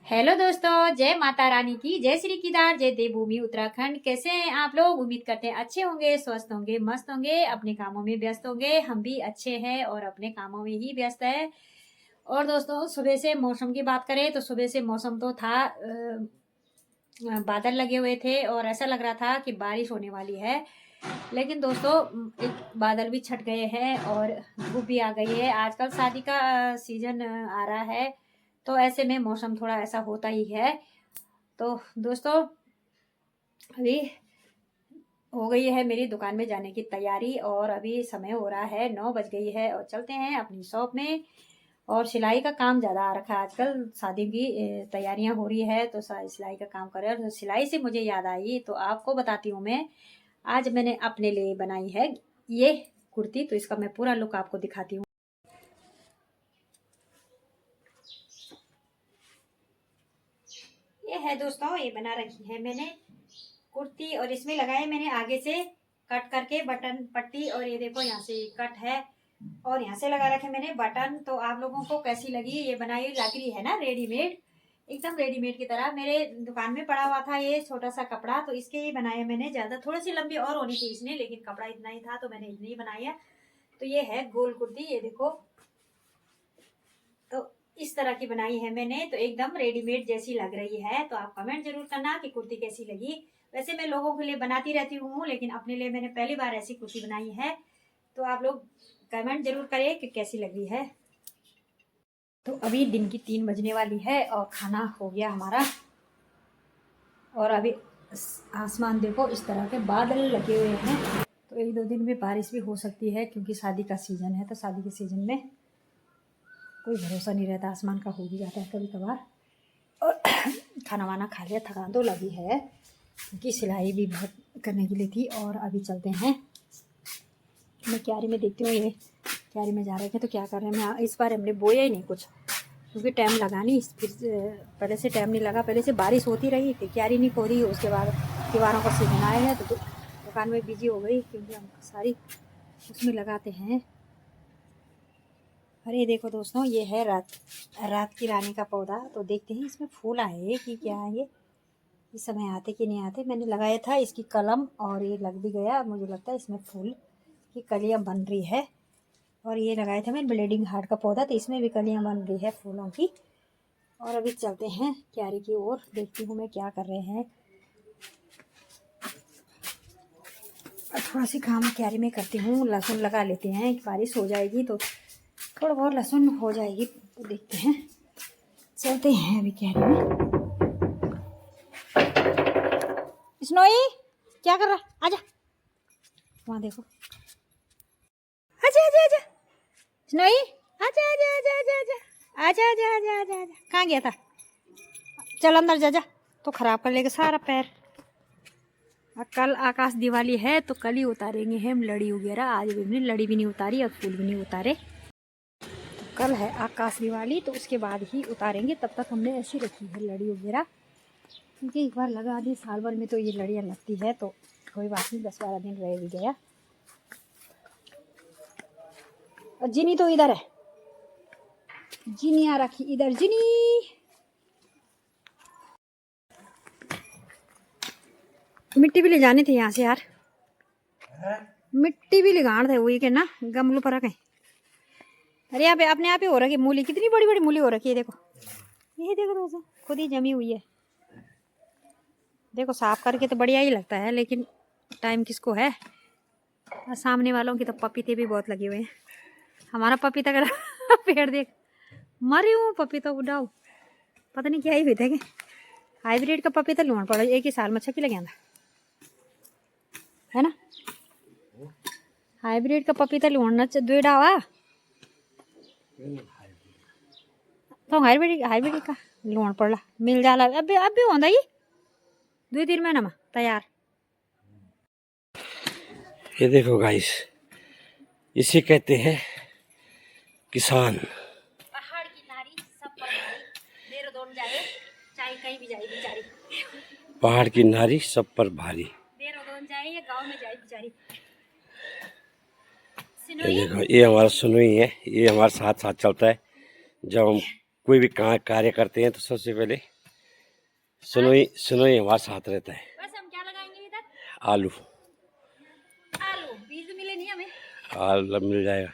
Hello दोस्तों, जय माता रानी की, जय श्री केदार, जय देवभूमि उत्तराखंड। कैसे हैं आप लोग? उम्मीद करते हैं अच्छे होंगे, स्वस्थ होंगे, मस्त होंगे, अपने कामों में व्यस्त होंगे। हम भी अच्छे हैं और अपने कामों में ही व्यस्त है। और दोस्तों, सुबह से मौसम की बात करें तो सुबह से मौसम तो था, बादल लगे हुए थे और ऐसा लग रहा था कि बारिश होने वाली है। लेकिन दोस्तों, एक बादल भी छट गए हैं और धूप भी आ गई है। आजकल शादी का सीजन आ रहा है, तो ऐसे में मौसम थोड़ा ऐसा होता ही है। तो दोस्तों, अभी हो गई है मेरी दुकान में जाने की तैयारी और अभी समय हो रहा है 9 बज गई है और चलते हैं अपनी शॉप में। और सिलाई का काम ज़्यादा आ रखा है आजकल, शादी की तैयारियां हो रही है तो सिलाई का काम कर रहे हैं। तो सिलाई से मुझे याद आई तो आपको बताती हूँ मैं। आज मैंने अपने लिए बनाई है ये कुर्ती, तो इसका मैं पूरा लुक आपको दिखाती हूँ। ये है दोस्तों, ये बना रखी है मैंने कुर्ती और इसमें लगाए मैंने आगे से कट करके बटन पट्टी, और ये देखो यहाँ से कट है और यहाँ से लगा रखे मैंने बटन। तो आप लोगों को कैसी लगी? ये बनाई लग रही है ना रेडीमेड, एकदम रेडीमेड की तरह। मेरे दुकान में पड़ा हुआ था ये छोटा सा कपड़ा, तो इसके ही बनाया मैंने। ज्यादा थोड़ी सी लंबी और होनी थी इसने, लेकिन कपड़ा इतना ही था तो मैंने इतनी ही बनाई है। तो ये है गोल कुर्ती, ये देखो। तो इस तरह की बनाई है मैंने, तो एकदम रेडीमेड जैसी लग रही है। तो आप कमेंट जरूर करना कि कुर्ती कैसी लगी। वैसे मैं लोगों के लिए बनाती रहती हूँ, लेकिन अपने लिए मैंने पहली बार ऐसी कुर्ती बनाई है। तो आप लोग कमेंट जरूर करें कि कैसी लगी है। तो अभी दिन की 3 बजने वाली है और खाना हो गया हमारा। और अभी आसमान देखो, इस तरह के बादल लगे हुए हैं। तो 1-2 दिन में बारिश भी हो सकती है, क्योंकि शादी का सीज़न है। तो शादी के सीज़न में कोई भरोसा नहीं रहता, आसमान का हो भी जाता है कभी कभार। और खाना वाना खा लिया, थकान तो लगी है क्योंकि सिलाई भी बहुत करने के लिए थी। और अभी चलते हैं, मैं क्यारी में देखती हूँ। ये क्यारी में जा रहे थे तो क्या कर रहे हैं। मैं इस बार हमने बोया ही नहीं कुछ, क्योंकि टाइम लगा नहीं। फिर पहले से टाइम नहीं लगा, पहले से बारिश होती रही, फिर क्यारी नहीं खोदी। उसके बाद दीवारों का सीजन आए हैं तो दुकान में बिजी हो गई, क्योंकि हम सारी उसमें लगाते हैं। अरे देखो दोस्तों, ये है रात की रानी का पौधा। तो देखते हैं इसमें फूल आए कि क्या है। ये इस समय आते कि नहीं आते। मैंने लगाया था इसकी कलम और ये लग भी गया। मुझे लगता है इसमें फूल की कलियां बन रही है। और ये लगाया था मैंने ब्लीडिंग हार्ट का पौधा, तो इसमें भी कलियां बन रही है फूलों की। और अभी चलते हैं क्यारी की ओर, देखती हूँ मैं क्या कर रहे हैं। थोड़ा सी काम क्यारी में करती हूँ, लहसुन लगा लेते हैं। बारिश हो जाएगी तो थोड़ा बहुत लहसुन हो जाएगी। तो देखते हैं, चलते हैं अभी क्यारी में। स्नोई क्या कर रहा? आजा, वहाँ देखो। आजा आजा आजा स्नोई, आजा आजा आजा आजा आजा आजा आजा आजा आजा आजा। कहाँ गया था? चल अंदर जा, जा तो खराब कर लेगा सारा पैर। कल आकाश दिवाली है तो कल ही उतारेंगे हम लड़ी वगैरह। आज भी हमने लड़ी भी नहीं उतारी और फूल भी नहीं उतारे। तो कल है आकाश दिवाली, तो उसके बाद ही उतारेंगे। तब तक हमने ऐसी रखी है लड़ी वगैरह, क्योंकि एक बार लगा दी, साल भर में तो ये लड़ियाँ लगती है। तो कोई बात नहीं, 10-12 दिन रह भी गया। और जिनी तो इधर है, जिनी आ रखी इधर। जिनी मिट्टी भी ले जानी थी यहाँ से यार, मिट्टी भी ले गाड़ थे वही के ना, गमलों पर रखें। अरे यहाँ पे अपने आप ही हो रखी मूली, कितनी बड़ी बड़ी मूली हो रखी है। देखो, ये देखो दोस्तों, खुद ही जमी हुई है। देखो साफ करके तो बढ़िया ही लगता है, लेकिन टाइम किसको है। सामने वालों की तो पपीते भी बहुत लगे हुए हैं। हमारा पपीता का पेड़ देख, मरी हूँ पपीता उड़ाओ, पता नहीं क्या ही हुई थे। हाइब्रिड का पपीता लूण पड़ा, एक ही साल में अच्छा लगे है ना। हाइब्रिड का पपीता लूण दुईडावा तो हाइब्रिड का लूण पड़ा मिल जाला। अब भी होंदा ही 2-3 महीना में तैयार। ये देखो गाइस, इसे कहते हैं किसान। पहाड़ की नारी सब पर भारी, देहरादून जाए चाहे कहीं भी जाए बेचारी। पहाड़ की नारी सब पर भारी, देहरादून जाए या गांव में जाए बेचारी। ये देखो, ये हमारा सुनोई है। ये हमारे साथ साथ चलता है। जब हम कोई भी कार्य करते हैं तो सबसे पहले सुनोई हमारे साथ रहता है। वैसे हम क्या लगाएंगे इधर? आलू। आलू बीज मिले नहीं हमें। आलू मिल जाएगा।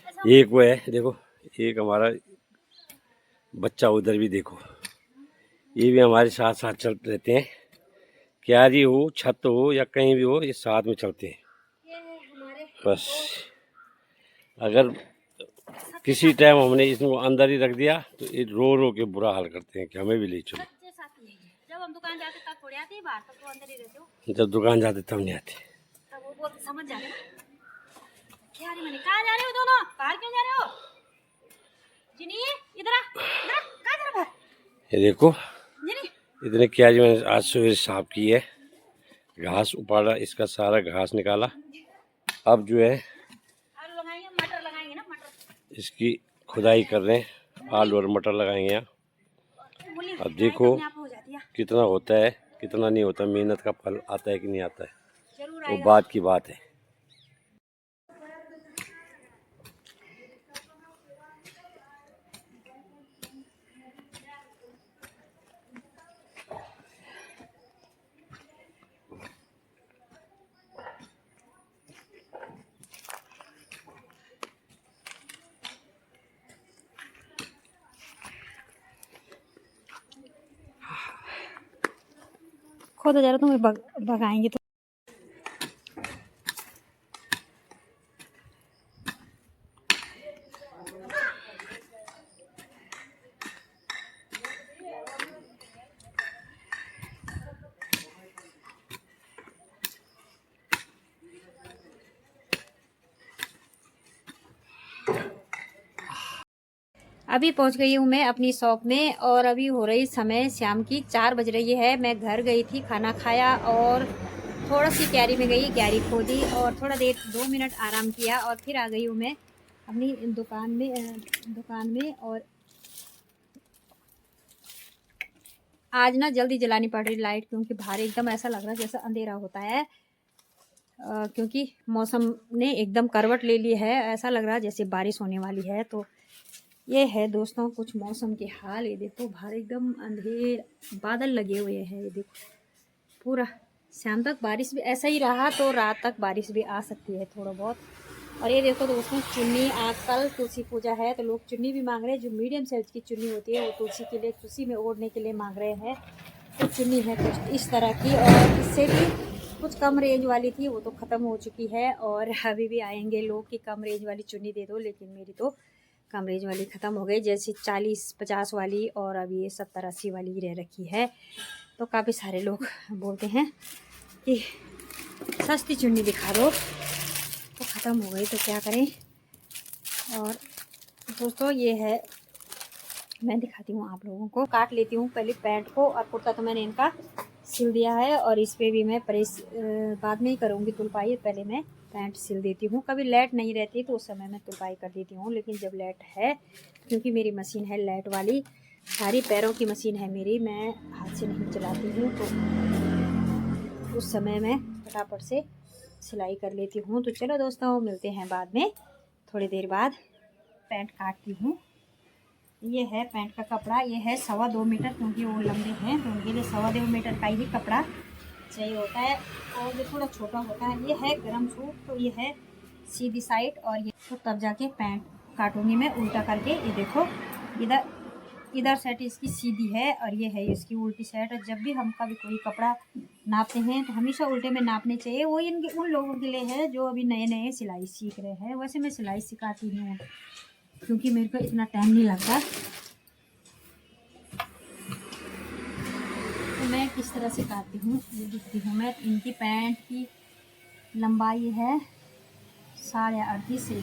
ऐसा एक वो है देखो, एक हमारा बच्चा उधर भी देखो, ये भी हमारे साथ साथ चल रहते हैं। क्यारी हो, छत हो या कहीं भी हो, ये साथ में चलते हैं। ये है हमारे बस अगर किसी टाइम हमने इसको अंदर ही रख दिया तो ये रो रो के बुरा हाल करते हैं कि हमें भी ले चलो। सच्चे साथी है ये। जब हम दुकान जाते तब थोड़ी आती है बाहर, तब तो अंदर ही रहते हो। जब दुकान जाते तब नहीं आते। तब वो बोल समझ जाते ना। क्या रे मने, कहाँ जा रहे हो दोनों? बाहर क्यों जा रहे हो? जिनी इधर आ, इधर आ, कहाँ जा रहा है? ये देखो जिनी इतने क्यारी मैंने आज सुबह साफ की है, घास उपाड़ा, इसका सारा घास निकाला। अब जो है आलू लगाएंगे, मटर लगाएंगे ना, मटर। इसकी खुदाई कर रहे हैं, आलू और मटर लगाएंगे यहाँ। मूली अब देखो अपने आप हो जाती है। कितना होता है कितना नहीं होता, मेहनत का फल आता है कि नहीं आता है, जरूर वो आएगा। बात की बात है। खुद जरा तुम्हें भगाएंगे तो। अभी पहुंच गई हूँ मैं अपनी शॉप में और अभी हो रही समय शाम की 4 बज रही है। मैं घर गई थी, खाना खाया और थोड़ा सी क्यारी में गई, क्यारी खोदी और थोड़ा देर 2 मिनट आराम किया और फिर आ गई हूँ मैं अपनी दुकान में। और आज ना जल्दी जलानी पड़ रही लाइट, क्योंकि बाहर एकदम ऐसा लग रहा है जैसा अंधेरा होता है। क्योंकि मौसम ने एकदम करवट ले ली है, ऐसा लग रहा है जैसे बारिश होने वाली है। तो ये है दोस्तों कुछ मौसम के हाल। ये देखो बाहर एकदम अंधेर बादल लगे हुए हैं। ये देखो पूरा शाम तक बारिश भी ऐसा ही रहा तो रात तक बारिश भी आ सकती है थोड़ा बहुत। और ये देखो दोस्तों चुन्नी, कल तुलसी पूजा है तो लोग चुन्नी भी मांग रहे हैं। जो मीडियम साइज की चुन्नी होती है वो तुलसी के लिए, तुलसी में ओढ़ने के लिए मांग रहे हैं। तो चुन्नी है कुछ इस तरह की, और इससे भी कुछ कम रेंज वाली थी वो तो ख़त्म हो चुकी है। और अभी भी आएंगे लोग कि कम रेंज वाली चुन्नी दे दो, लेकिन मेरी तो कम रेंज वाली ख़त्म हो गई। जैसे 40-50 वाली और अभी ये 70-80 वाली रह रखी है। तो काफ़ी सारे लोग बोलते हैं कि सस्ती चुन्नी दिखा दो, तो ख़त्म हो गई तो क्या करें। और दोस्तों ये है, मैं दिखाती हूँ आप लोगों को। काट लेती हूँ पहले पैंट को, और कुर्ता तो मैंने इनका सिल दिया है और इस पर भी मैं प्रेस बाद में ही करूँगी तुलपाई। पहले मैं पैंट सिल देती हूँ। कभी लाइट नहीं रहती तो उस समय मैं तुलपाई कर देती हूँ, लेकिन जब लाइट है, क्योंकि मेरी मशीन है लाइट वाली, सारी पैरों की मशीन है मेरी, मैं हाथ से नहीं चलाती हूँ, तो उस समय मैं फटाफट से सिलाई कर लेती हूँ। तो चलो दोस्तों मिलते हैं बाद में, थोड़ी देर बाद। पैंट काटती हूँ। ये है पैंट का कपड़ा, ये है 2.25 मीटर, क्योंकि वो लंबे हैं तो उनके लिए 2.25 मीटर का ही कपड़ा चाहिए होता है। और जो थोड़ा छोटा होता है ये है गरम सूट, तो ये है सीधी साइड, और ये तो तब जाके पैंट काटूंगी मैं उल्टा करके। ये देखो इधर साइड इसकी सीधी है और ये है इसकी उल्टी साइड। और जब भी हम कभी कोई कपड़ा नापते हैं तो हमेशा उल्टे में नापने चाहिए। वो उन लोगों के लिए है जो अभी नए नए सिलाई सीख रहे हैं। वैसे मैं सिलाई सिखाती हूँ क्योंकि मेरे को इतना टाइम नहीं लगता। तो मैं किस तरह से काटती हूँ ये दिखती हूँ मैं। इनकी पैंट की लंबाई है 38.5 से